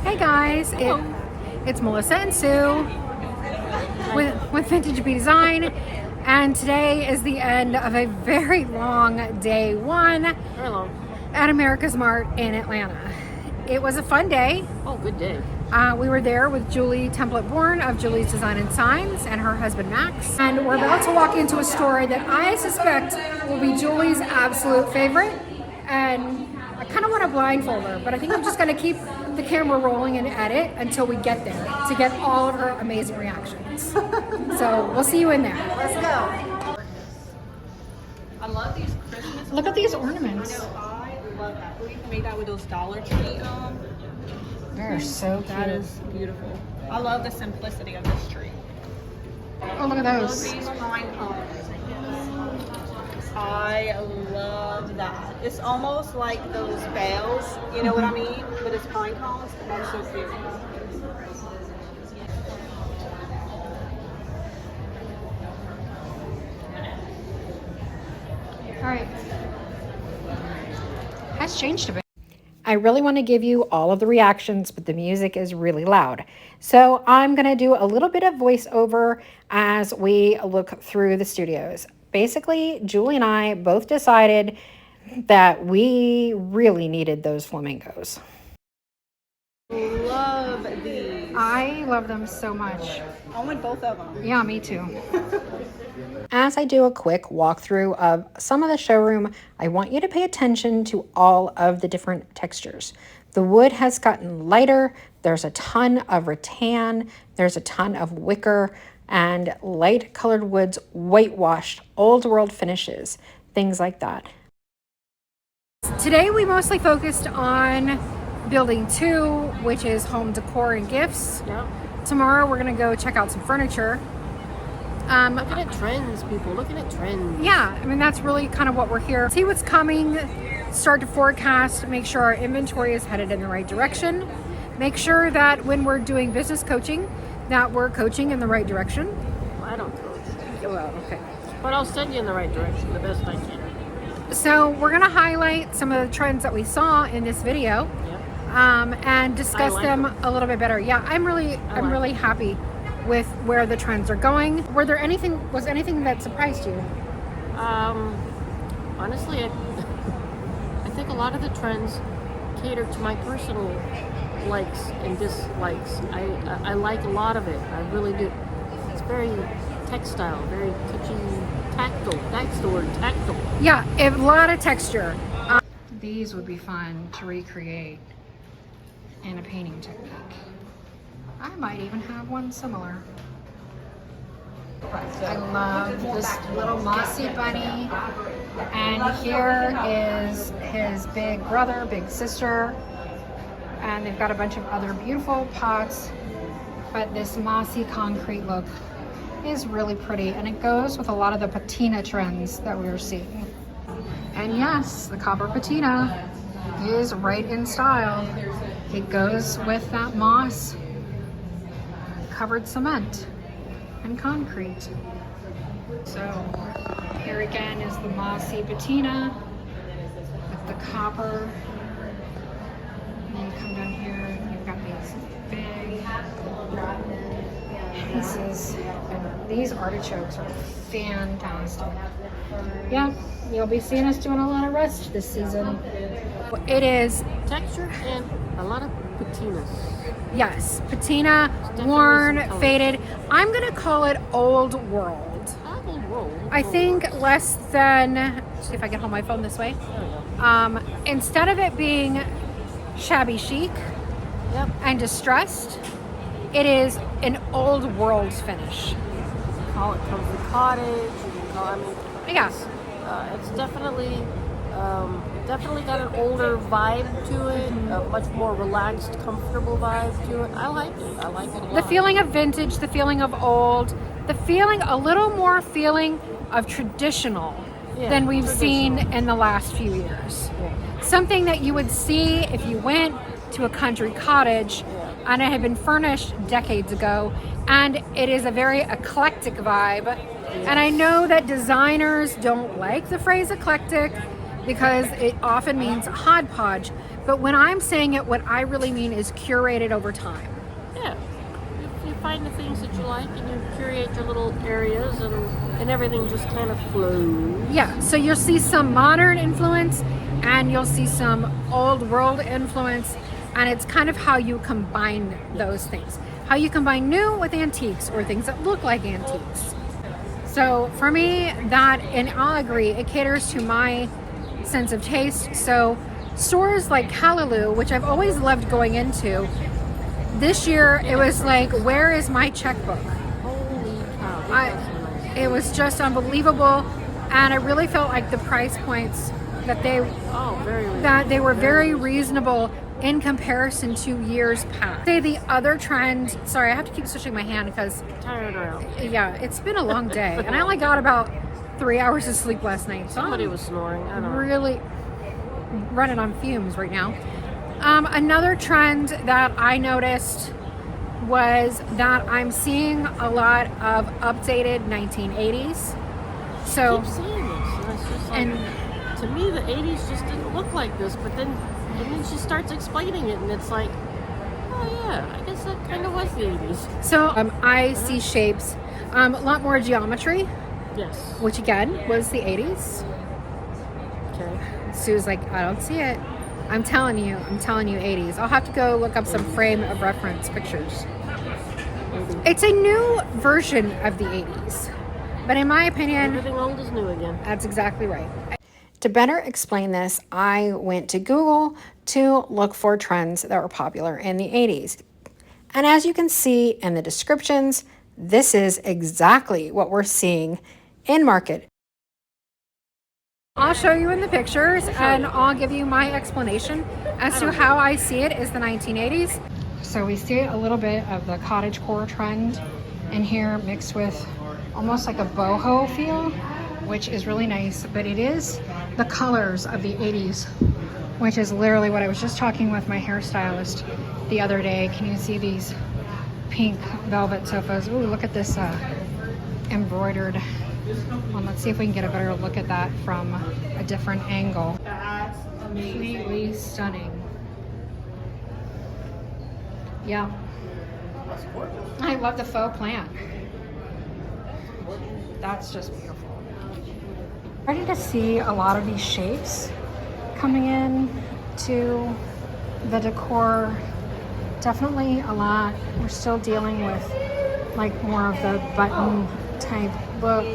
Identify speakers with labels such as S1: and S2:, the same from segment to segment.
S1: Hey guys, it's Melissa and Sue with Vintage Bee Design, and today is the end of a very long day one at AmericasMart in Atlanta. It was a fun day.
S2: Oh, good day.
S1: We were there with Julie Templet-Bourne of Julie's Design and Signs and her husband Max, and we're about to walk into a store that I suspect will be Julie's absolute favorite, and I kind of want to blindfold her, but I think I'm just going to keep the camera rolling and edit until we get there to get all of her amazing reactions. So we'll see you in there.
S3: Let's go. I love these Christmas.
S1: Look at these ornaments.
S3: I love that. We made that with those Dollar Tree.
S1: They're so cute.
S3: That is beautiful. I love the simplicity of this tree.
S1: Oh, look at
S3: I love
S1: those.
S3: these pine cones. I love that. It's almost like those bales, you know what I mean? But it's pine cones, and they're so cute.
S1: All right. Has changed a bit. I really want to give you all of the reactions, but the music is really loud. So I'm going to do a little bit of voiceover as we look through the studios. Basically, Julie and I both decided that we really needed those flamingos.
S3: Love these.
S1: I love them so much.
S3: I want both of them.
S1: Yeah, me too. As I do a quick walkthrough of some of the showroom, I want you to pay attention to all of the different textures. The wood has gotten lighter. There's a ton of rattan. There's a ton of wicker and light colored woods, whitewashed, old world finishes, things like that. Today we mostly focused on building 2, which is home decor and gifts.
S2: Yeah.
S1: Tomorrow we're gonna go check out some furniture.
S2: Looking at trends, people. Looking at trends.
S1: Yeah, I mean, that's really kind of what we're here. See what's coming, start to forecast, make sure our inventory is headed in the right direction. Make sure that when we're doing business coaching, that we're coaching in the right direction.
S2: Well, I don't coach.
S1: Well, okay.
S2: But I'll send you in the right direction the best I can.
S1: So we're gonna highlight some of the trends that we saw in this video,
S2: Yep.
S1: and discuss them a little bit better. Yeah, I'm really happy with where the trends are going. Was anything that surprised you?
S2: Honestly, I think a lot of the trends cater to my personal likes and dislikes. I like a lot of it. I really do. It's very textile, very touchy, tactile. That's the word, tactile.
S1: Yeah, a lot of texture. These would be fun to recreate in a painting technique. I might even have one similar. I love this little mossy bunny. And here is his big brother, big sister. And they've got a bunch of other beautiful pots. But this mossy concrete look is really pretty. And it goes with a lot of the patina trends that we are seeing. And yes, the copper patina is right in style. It goes with that moss covered cement and concrete. So here again is the mossy patina with the copper. And then you come down here and you've got these big pieces. And these artichokes are fantastic. Yeah, you'll be seeing us doing a lot of rust this season. It is
S2: Texture and a lot of patinas.
S1: yes, patina, worn, faded. I'm gonna call it old world. I think less than, see if I can hold my phone this way. Instead of it being shabby chic and distressed, it is an old world finish.
S2: Call it comfy cottage. You can call it,
S1: Yeah.
S2: it's definitely got an older vibe to it, a much more relaxed, comfortable vibe to it. I like it. I like it a lot.
S1: The feeling of vintage, the feeling of old, the feeling, a little more feeling of traditional than we've seen in the last few years.
S2: Yeah.
S1: Something that you would see if you went to a country cottage and it had been furnished decades ago, and it is a very eclectic vibe. And I know that designers don't like the phrase eclectic because it often means hodgepodge. But when I'm saying it, what I really mean is curated over time.
S2: Yeah. You find the things that you like and you curate your little areas and everything just kind of flows.
S1: Yeah, so you'll see some modern influence and you'll see some old world influence, and it's kind of how you combine those things. How you combine new with antiques or things that look like antiques. So for me, that, and I'll agree, it caters to my sense of taste. So stores like Callaloo, which I've always loved going into, this year it was like, where is my checkbook?
S2: Holy cow.
S1: It was just unbelievable, and I really felt like the price points that they were very reasonable in comparison to years past. Say the other trend, sorry, I have to keep switching my hand because
S2: tired out.
S1: Yeah, it's been a long day, and I only got about 3 hours of sleep last night. So
S2: Somebody was snoring. I don't know.
S1: Really running on fumes right now. Another trend that I noticed was that I'm seeing a lot of updated 1980s. So
S2: I keep seeing this, and it's just like, to me, the 80s just didn't look like this. But then she starts explaining it, and it's like, oh yeah, I guess that kind of was the 80s.
S1: So I see shapes, a lot more geometry.
S2: Yes.
S1: Which again was the 80s.
S2: Okay.
S1: Sue's like, I don't see it. I'm telling you 80s. I'll have to go look up some frame of reference pictures. It's a new version of the 80s. But in my opinion,
S2: everything old is new again.
S1: That's exactly right. To better explain this, I went to Google to look for trends that were popular in the 80s. And as you can see in the descriptions, this is exactly what we're seeing in market. I'll show you in the pictures and I'll give you my explanation as to how I see it is the 1980s. So we see a little bit of the cottagecore trend in here mixed with almost like a boho feel, which is really nice, but it is the colors of the 80s, which is literally what I was just talking with my hairstylist the other day. Can you see these pink velvet sofas? Ooh, look at this embroidered one. Let's see if we can get a better look at that from a different angle.
S3: That's amazing.
S1: Completely stunning. Yeah. I love the faux plant. That's just beautiful. Ready to see a lot of these shapes coming in to the decor. Definitely a lot. We're still dealing with like more of the button type look.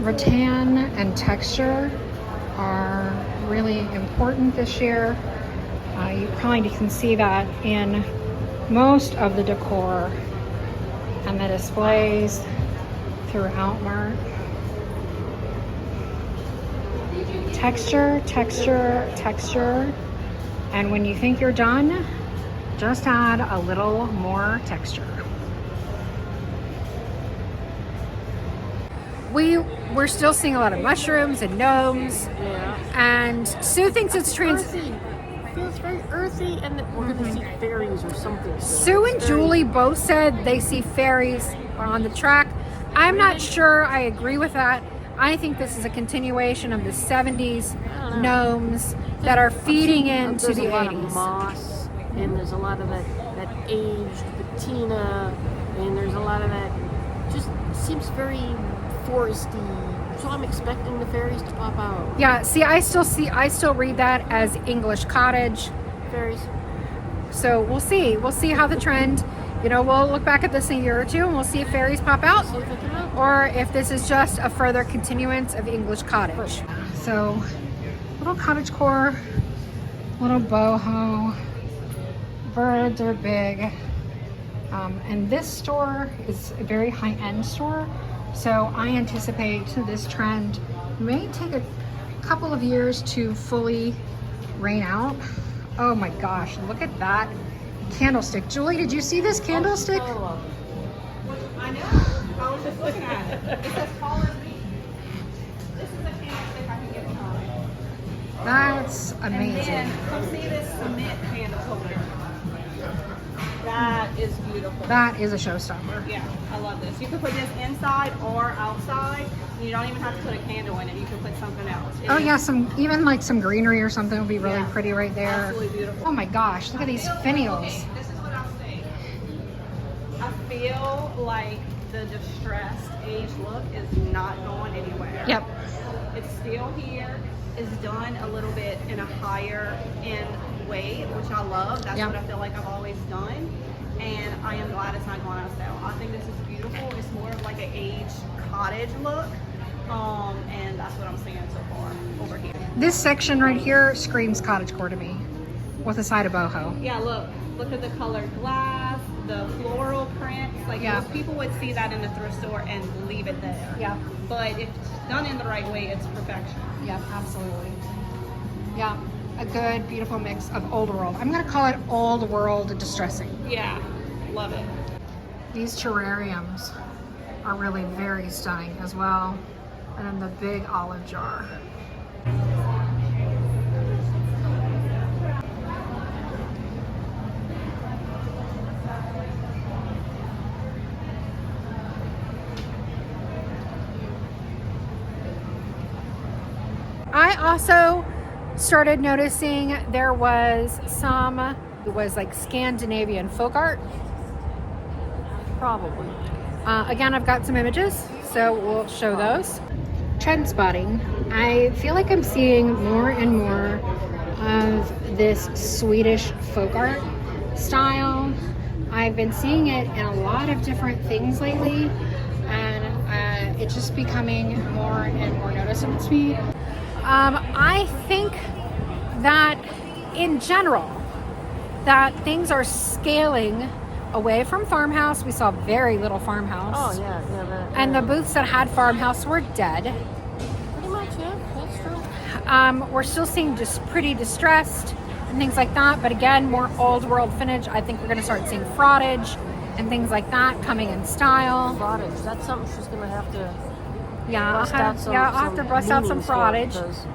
S1: Rattan and texture are really important this year. You probably can see that in most of the decor and the displays throughout Mart. Texture, texture, texture. And when you think you're done, just add a little more texture. We're still seeing a lot of mushrooms and gnomes.
S2: Yeah.
S1: And Sue thinks it's
S2: earthy. It feels very earthy, and that we're going to see fairies or something.
S1: Sue and Julie both said they see fairies on the track. I'm not sure I agree with that. I think this is a continuation of the 70s gnomes that are feeding into the 80s.
S2: There's a lot of moss, and there's a lot of that aged patina, and there's a lot of that, just seems very foresty. So I'm expecting the fairies to pop out.
S1: Yeah, see, I still read that as English cottage.
S2: Fairies.
S1: So we'll see. We'll see how the trend, we'll look back at this in a year or two and we'll see if fairies pop out or if this is just a further continuance of English cottage. So little cottagecore, little boho, birds are big. And this store is a very high-end store. So I anticipate this trend may take a couple of years to fully reign out. Oh my gosh, look at that candlestick. Julie, did you see this candlestick?
S3: I know. I was just looking at it. It's as tall as me. This is a candlestick I can get on.
S1: That's amazing.
S3: And then come see this cement candle holder. That is beautiful.
S1: That is a showstopper.
S3: Yeah, I love this. You can put this inside or outside. You don't even have to put a candle in it. You can put something else.
S1: Oh yeah, even like some greenery or something would be really pretty right there.
S3: Absolutely beautiful.
S1: Oh my gosh, look at these finials.
S3: This is what I'll say. I feel like the distressed age look is not going anywhere.
S1: Yep.
S3: It's still here. It's done a little bit in a higher end way, which I love. That's what I feel like I've always done. And I am glad it's not going out of style. I think this is beautiful. It's more of like an age cottage look. And that's what I'm seeing so far over here.
S1: This section right here screams cottagecore to me, with a side of boho.
S3: Yeah, look at the colored glass, the floral prints. Like most people would see that in the thrift store and leave it there.
S1: Yeah.
S3: But if it's done in the right way, it's perfection.
S1: Yeah, absolutely. Yeah, a good, beautiful mix of old world. I'm gonna call it old world distressing.
S3: Yeah, love it.
S1: These terrariums are really very stunning as well. And then the big olive jar. I also started noticing there was some, it was like Scandinavian folk art.
S2: Probably.
S1: Again, I've got some images, so we'll show those. Trend spotting. I feel like I'm seeing more and more of this Swedish folk art style. I've been seeing it in a lot of different things lately, and it's just becoming more and more noticeable to me. I think that in general, that things are scaling away from farmhouse. We saw very little farmhouse.
S2: Oh yeah.
S1: And the booths that had farmhouse were dead.
S2: Pretty much, yeah, that's true.
S1: We're still seeing just pretty distressed and things like that. But again, more old world finish. I think we're going to start seeing frottage and things like that coming in style.
S2: Frottage, that's something she's going to have to
S1: I'll
S2: bust out some,
S1: I'll have to bust out some frottage.
S2: Because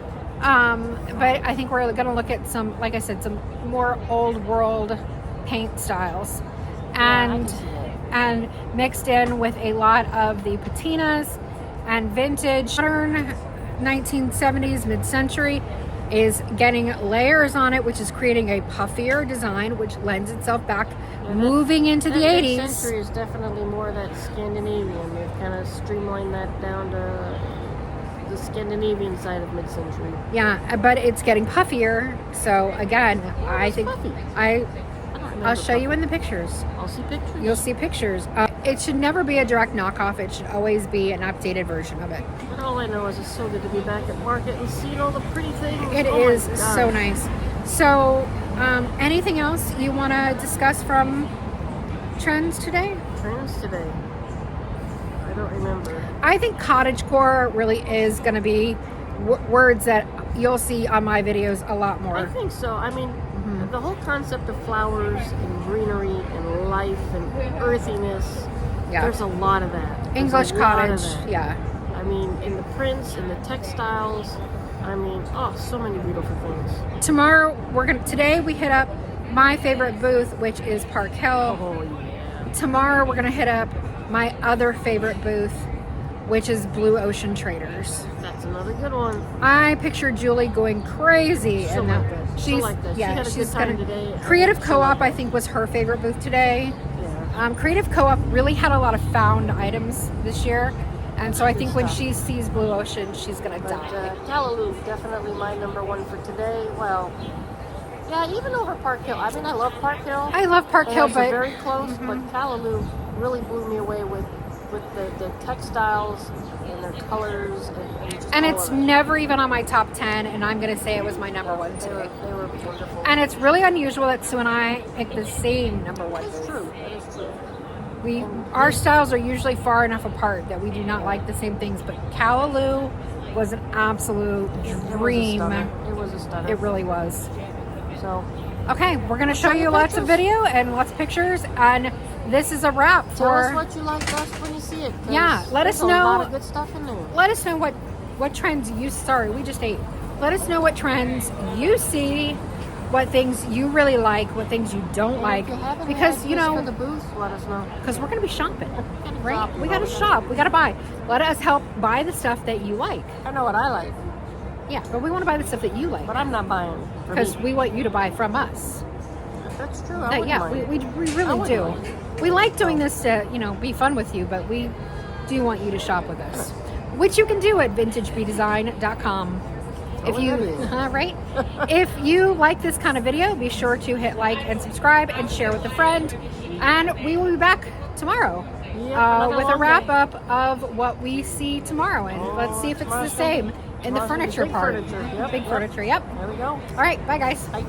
S1: But I think we're going to look at some, like I said, some more old world paint styles. And mixed in with a lot of the patinas and vintage modern 1970s mid-century is getting layers on it, which is creating a puffier design, which lends itself back moving into the 80s.
S2: Mid-century is definitely more that Scandinavian. They've kind of streamlined that down to the Scandinavian side of mid-century.
S1: Yeah, but it's getting puffier. So again, I think I'll show you in the pictures.
S2: I'll see pictures.
S1: You'll see pictures. It should never be a direct knockoff. It should always be an updated version of it.
S2: But all I know is it's so good to be back at market and seeing all the pretty things.
S1: It is so nice. So, anything else you want to discuss from trends today?
S2: Trends today? I don't remember.
S1: I think cottagecore really is going to be words that you'll see on my videos a lot more.
S2: I think so. I mean, the whole concept of flowers and greenery and life and earthiness, there's a lot of that.
S1: English cottage,
S2: I mean, in the prints, in the textiles, I mean, so many beautiful things.
S1: Today we hit up my favorite booth, which is Park Hill.
S2: Oh, yeah.
S1: Tomorrow we're going to hit up my other favorite booth, which is Blue Ocean Traders.
S2: That's another good one.
S1: I picture Julie going crazy.
S2: She'll like that. She'll like that.
S1: Yeah,
S2: she had a good time today.
S1: Creative Co-op, I think, was her favorite booth today.
S2: Yeah.
S1: Creative Co-op really had a lot of found items this year. And so I think when she sees Blue Ocean, she's going to die.
S2: Callaloo, definitely my number one for today. Well, yeah, even over Park Hill. I mean, I love Park Hill.
S1: I love Park Hill, but
S2: very close. But Callaloo really blew me away with the textiles and their colors.
S1: And it's never even on my top 10, and I'm going to say it was my number one today.
S2: They were wonderful.
S1: And it's really unusual that Sue and I picked the same number one.
S2: It's true. It is true.
S1: Our styles are usually far enough apart that we do not like the same things, but Callaloo was an absolute dream.
S2: It was a stunner.
S1: It really was.
S2: So,
S1: okay, we're going to show you lots of video and lots of pictures, and this is a wrap for...
S2: Tell us what you like best when you see it.
S1: Yeah, let us know.
S2: There's a lot of good stuff in there.
S1: Let us know what trends you... Sorry, we just ate. Let us know what trends you see what things you really like, what things you don't like,
S2: If you have any
S1: because
S2: ideas
S1: you know,
S2: for the booth, let us know.
S1: because we're gonna be shopping, right?
S2: shop.
S1: We gotta shop. We gotta buy. Let us help buy the stuff that you like.
S2: I know what I like,
S1: Yeah, but we want to buy the stuff that you like
S2: but I'm not buying for
S1: because
S2: me.
S1: we want you to buy from us.
S2: That's true. I wouldn't
S1: Yeah,
S2: mind.
S1: we
S2: I
S1: really
S2: wouldn't
S1: do.
S2: mind.
S1: We like doing this to, you know, be fun with you, but we do want you to shop with us, which you can do at vintagebedesign.com. If you, right? If you like this kind of video, be sure to hit like and subscribe and share with a friend. And we will be back tomorrow with a wrap up of what we see tomorrow. And let's see if it's the same in the furniture part.
S2: Furniture. Yep,
S1: Big furniture, yep.
S2: There we go.
S1: All right, bye guys.
S2: Bye.